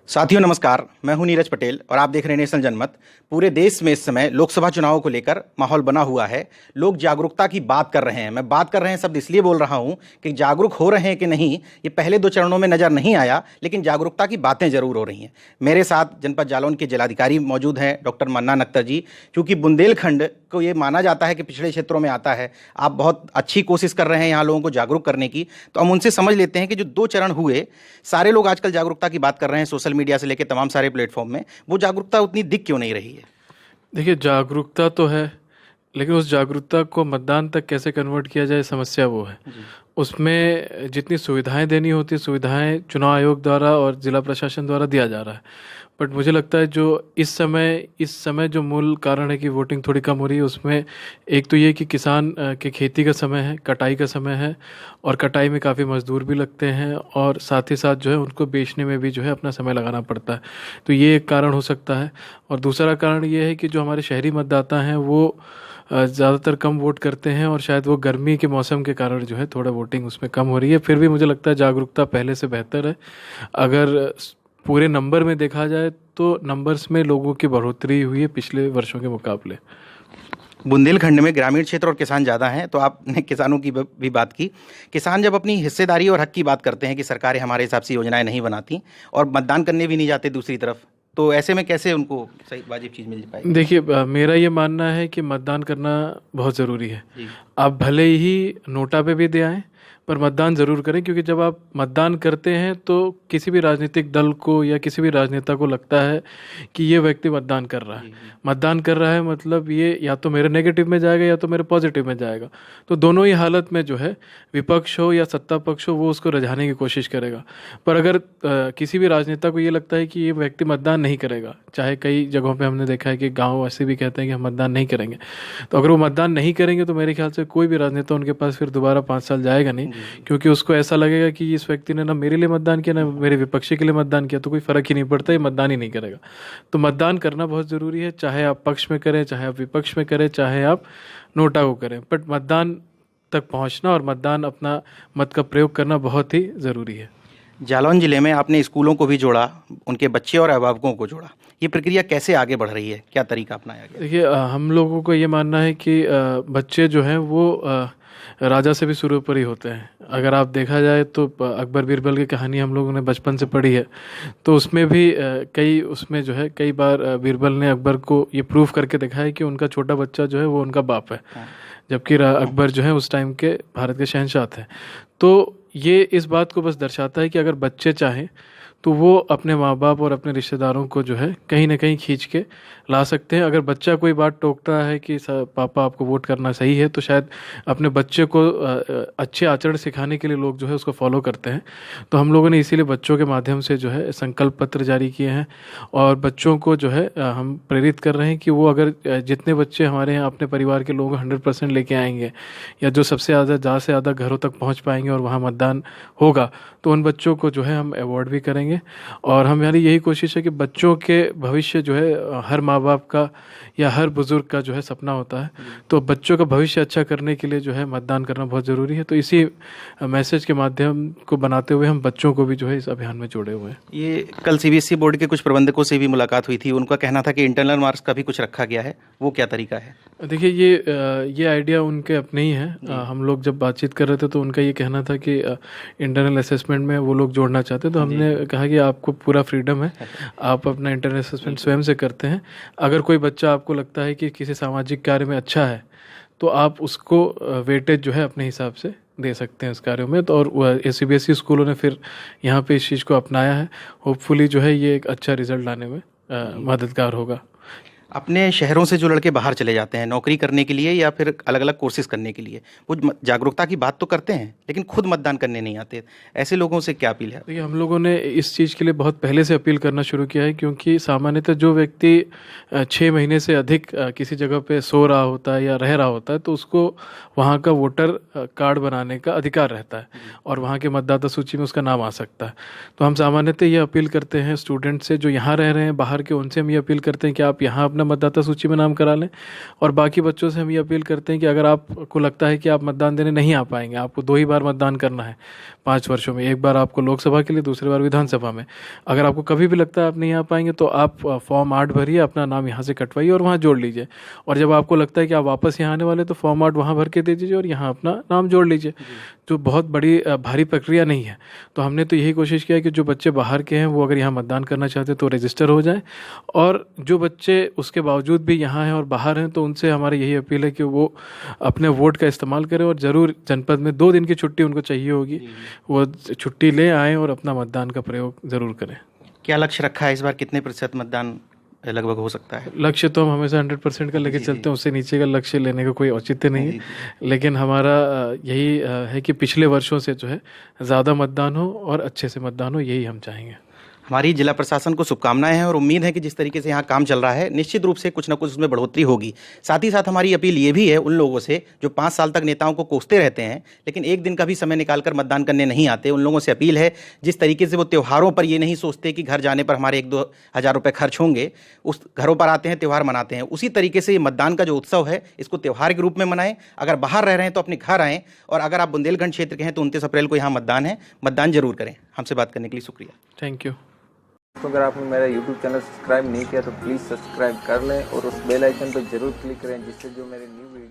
साथियों नमस्कार, मैं हूं नीरज पटेल और आप देख रहे हैं नेशनल जनमत। पूरे देश में इस समय लोकसभा चुनाव को लेकर माहौल बना हुआ है। लोग जागरूकता की बात कर रहे हैं। मैं बात कर रहे हैं शब्द इसलिए बोल रहा हूं कि जागरूक हो रहे हैं कि नहीं ये पहले दो चरणों में नजर नहीं आया, लेकिन जागरूकता की बातें जरूर हो रही हैं। मेरे साथ जनपद जालौन के जिलाधिकारी मौजूद हैं डॉक्टर मन्नान अख्तर जी। क्योंकि बुंदेलखंड को ये माना जाता है कि पिछड़े क्षेत्रों में आता है, आप बहुत अच्छी कोशिश कर रहे हैं यहाँ लोगों को जागरूक करने की। तो हम उनसे समझ लेते हैं कि जो दो चरण हुए, सारे लोग आजकल जागरूकता की बात कर रहे हैं सोशल मीडिया से लेकर तमाम सारे प्लेटफॉर्म में, वो जागरूकता उतनी दिख क्यों नहीं रही है? देखिए, जागरूकता तो है, लेकिन उस जागरूकता को मतदान तक कैसे कन्वर्ट किया जाए, समस्या वो है। उसमें जितनी सुविधाएं देनी होती, सुविधाएं चुनाव आयोग द्वारा और ज़िला प्रशासन द्वारा दिया जा रहा है। बट मुझे लगता है जो इस समय जो मूल कारण है कि वोटिंग थोड़ी कम हो रही है, उसमें एक तो ये कि किसान के खेती का समय है, कटाई का समय है, और कटाई में काफ़ी मजदूर भी लगते हैं, और साथ ही साथ जो है उनको बेचने में भी जो है अपना समय लगाना पड़ता है। तो ये एक कारण हो सकता है। और दूसरा कारण ये है कि जो हमारे शहरी मतदाता हैं वो ज़्यादातर कम वोट करते हैं, और शायद वो गर्मी के मौसम के कारण जो है थोड़ा वोटिंग उसमें कम हो रही है। फिर भी मुझे लगता है जागरूकता पहले से बेहतर है। अगर पूरे नंबर में देखा जाए तो नंबर्स में लोगों की बढ़ोतरी हुई है पिछले वर्षों के मुकाबले। बुंदेलखंड में ग्रामीण क्षेत्र और किसान ज़्यादा हैं, तो आपने किसानों की भी बात की। किसान जब अपनी हिस्सेदारी और हक की बात करते हैं कि सरकारें हमारे हिसाब से योजनाएं नहीं बनाती और मतदान करने भी नहीं जाते दूसरी तरफ, तो ऐसे में कैसे उनको सही वाजिब चीज़ मिल पाएगी? देखिए, मेरा ये मानना है कि मतदान करना बहुत ज़रूरी है। आप भले ही नोटा पे भी दे आएँ, पर मतदान ज़रूर करें, क्योंकि जब आप मतदान करते हैं तो किसी भी राजनीतिक दल को या किसी भी राजनेता को लगता है कि ये व्यक्ति मतदान कर रहा है। मतदान कर रहा है मतलब ये या तो मेरे नेगेटिव में जाएगा या तो मेरे पॉजिटिव में जाएगा। तो दोनों ही हालत में जो है, विपक्ष हो या सत्ता पक्ष हो, वो उसको रिझाने की कोशिश करेगा। पर अगर किसी भी राजनेता को ये लगता है कि ये व्यक्ति मतदान नहीं करेगा, चाहे कई जगहों पर हमने देखा है कि गाँव ऐसे भी कहते हैं कि हम मतदान नहीं करेंगे, तो अगर वो मतदान नहीं करेंगे तो मेरे ख्याल से कोई भी राजनेता उनके पास फिर दोबारा 5 साल जाएगा नहीं, क्योंकि उसको ऐसा लगेगा कि इस व्यक्ति ने ना मेरे लिए मतदान किया ना मेरे विपक्षी के लिए मतदान किया, तो कोई फर्क ही नहीं पड़ता, ये मतदान ही नहीं करेगा। तो मतदान करना बहुत ज़रूरी है, चाहे आप पक्ष में करें, चाहे आप विपक्ष में करें, चाहे आप नोटा को करें, बट मतदान तक पहुंचना और मतदान अपना मत का प्रयोग करना बहुत ही ज़रूरी है। जालौन जिले में आपने स्कूलों को भी जोड़ा, उनके बच्चे और अभिभावकों को जोड़ा, ये प्रक्रिया कैसे आगे बढ़ रही है, क्या तरीका अपनाया गया? देखिए, हम लोगों को ये मानना है कि बच्चे जो हैं वो राजा से भी शुरू ही होते हैं। अगर आप देखा जाए तो अकबर बीरबल की कहानी हम लोगों ने बचपन से पढ़ी है, तो उसमें भी उसमें जो है कई बार बीरबल ने अकबर को ये प्रूफ करके दिखाया है कि उनका छोटा बच्चा जो है वो उनका बाप है, जबकि अकबर जो है उस टाइम के भारत के शहंशाह थे। तो ये इस बात को बस दर्शाता है कि अगर बच्चे चाहें तो वो अपने माँ बाप और अपने रिश्तेदारों को जो है कहीं ना कहीं खींच के ला सकते हैं। अगर बच्चा कोई बात टोकता है कि पापा आपको वोट करना सही है, तो शायद अपने बच्चे को अच्छे आचरण सिखाने के लिए लोग जो है उसको फॉलो करते हैं। तो हम लोगों ने इसीलिए बच्चों के माध्यम से जो है संकल्प पत्र जारी किए हैं, और बच्चों को जो है हम प्रेरित कर रहे हैं कि वो अगर जितने बच्चे हमारे यहाँ अपने परिवार के लोग 100% लेके आएंगे, या जो सबसे ज़्यादा से ज़्यादा घरों तक पहुँच पाएंगे और वहाँ मतदान होगा, तो उन बच्चों को जो है हम अवार्ड भी करेंगे। और हमारी यही कोशिश है कि बच्चों के भविष्य जो है हर माँ बाप का या हर बुजुर्ग का जो है सपना होता है, तो बच्चों का भविष्य अच्छा करने के लिए जो है मतदान करना बहुत ज़रूरी है। तो इसी मैसेज के माध्यम को बनाते हुए हम बच्चों को भी जो है इस अभियान में जोड़े हुए हैं। ये कल सीबीएसई बोर्ड के कुछ प्रबंधकों से भी मुलाकात हुई थी, उनका कहना था कि इंटरनल मार्क्स का भी कुछ रखा गया है, वो क्या तरीका है? देखिए, ये आइडिया उनके अपने ही है। हम लोग जब बातचीत कर रहे थे तो उनका ये कहना था कि इंटरनल असेसमेंट में वो लोग जोड़ना चाहते हैं, तो हमने कहा कि आपको पूरा फ्रीडम है, आप अपना इंटरनल असेसमेंट स्वयं से करते हैं। अगर कोई बच्चा आपको लगता है कि किसी सामाजिक कार्य में अच्छा है, तो आप उसको वेटेज जो है अपने हिसाब से दे सकते हैं इस कार्यों में। तो और सीबीएसई स्कूलों ने फिर यहाँ पे इस चीज़ को अपनाया है। होपफुली जो है ये एक अच्छा रिजल्ट लाने में मददगार होगा। अपने शहरों से जो लड़के बाहर चले जाते हैं नौकरी करने के लिए या फिर अलग अलग कोर्सेज करने के लिए, वो जागरूकता की बात तो करते हैं लेकिन खुद मतदान करने नहीं आते, ऐसे लोगों से क्या अपील है? देखिए, हम लोगों ने इस चीज़ के लिए बहुत पहले से अपील करना शुरू किया है, क्योंकि सामान्यतः जो व्यक्ति 6 महीने से अधिक किसी जगह पे सो रहा होता है या रह रहा होता है, तो उसको वहाँ का वोटर कार्ड बनाने का अधिकार रहता है और वहाँ के मतदाता सूची में उसका नाम आ सकता है। तो हम सामान्यतः ये अपील करते हैं स्टूडेंट से जो यहाँ रह रहे हैं बाहर के, उनसे हम ये अपील करते हैं कि आप यहाँ अपने अपना मतदाता सूची में नाम करा लें। और बाकी बच्चों से हम ये अपील करते हैं कि अगर आपको लगता है कि आप मतदान देने नहीं आ पाएंगे, आपको 2 ही बार मतदान करना है 5 वर्षों में, एक बार आपको लोकसभा के लिए, दूसरी बार विधानसभा में, अगर आपको कभी भी लगता है आप नहीं आ पाएंगे तो आप फॉर्म 8 भरिए, अपना नाम यहाँ से कटवाइए और वहाँ जोड़ लीजिए। और जब आपको लगता है कि आप वापस यहाँ आने वाले तो फॉर्म 8 वहाँ भर के दे दीजिए और यहाँ अपना नाम जोड़ लीजिए, जो बहुत बड़ी भारी प्रक्रिया नहीं है। तो हमने तो यही कोशिश किया कि जो बच्चे बाहर के हैं वो अगर यहाँ मतदान करना चाहते हैं तो रजिस्टर हो जाए, और जो बच्चे उसके बावजूद भी यहाँ हैं और बाहर हैं तो उनसे हमारी यही अपील है कि वो अपने वोट का इस्तेमाल करें और ज़रूर जनपद में 2 दिन की छुट्टी उनको चाहिए होगी, वो छुट्टी ले आएँ और अपना मतदान का प्रयोग ज़रूर करें। क्या लक्ष्य रखा है इस बार, कितने प्रतिशत मतदान लगभग हो सकता है? लक्ष्य तो हम हमेशा 100% का लेके चलते हैं, उससे नीचे का लक्ष्य लेने का कोई औचित्य नहीं है, लेकिन हमारा यही है कि पिछले वर्षों से जो है ज़्यादा मतदान हो और अच्छे से मतदान हो, यही हम चाहेंगे। हमारी जिला प्रशासन को शुभकामनाएं हैं और उम्मीद है कि जिस तरीके से यहाँ काम चल रहा है निश्चित रूप से कुछ ना कुछ उसमें बढ़ोतरी होगी। साथ ही साथ हमारी अपील ये भी है उन लोगों से जो 5 साल तक नेताओं को कोसते रहते हैं लेकिन एक दिन का भी समय निकालकर मतदान करने नहीं आते, उन लोगों से अपील है जिस तरीके से वो त्योहारों पर ये नहीं सोचते कि घर जाने पर हमारे 1-2 हज़ार रुपये खर्च होंगे, उस घरों पर आते हैं, त्यौहार मनाते हैं, उसी तरीके से ये मतदान का जो उत्सव है इसको त्यौहार के रूप में मनाएं। अगर बाहर रह रहे हैं तो अपने घर आएँ, और अगर आप बुंदेलखंड क्षेत्र के हैं तो 29 अप्रैल को यहाँ मतदान है, मतदान जरूर करें। हमसे बात करने के लिए शुक्रिया। Thank you. तो अगर आपने मेरा YouTube चैनल सब्सक्राइब नहीं किया तो प्लीज़ सब्सक्राइब कर लें और उस बेल आइकन पर जरूर क्लिक करें जिससे जो मेरे न्यू वीडियो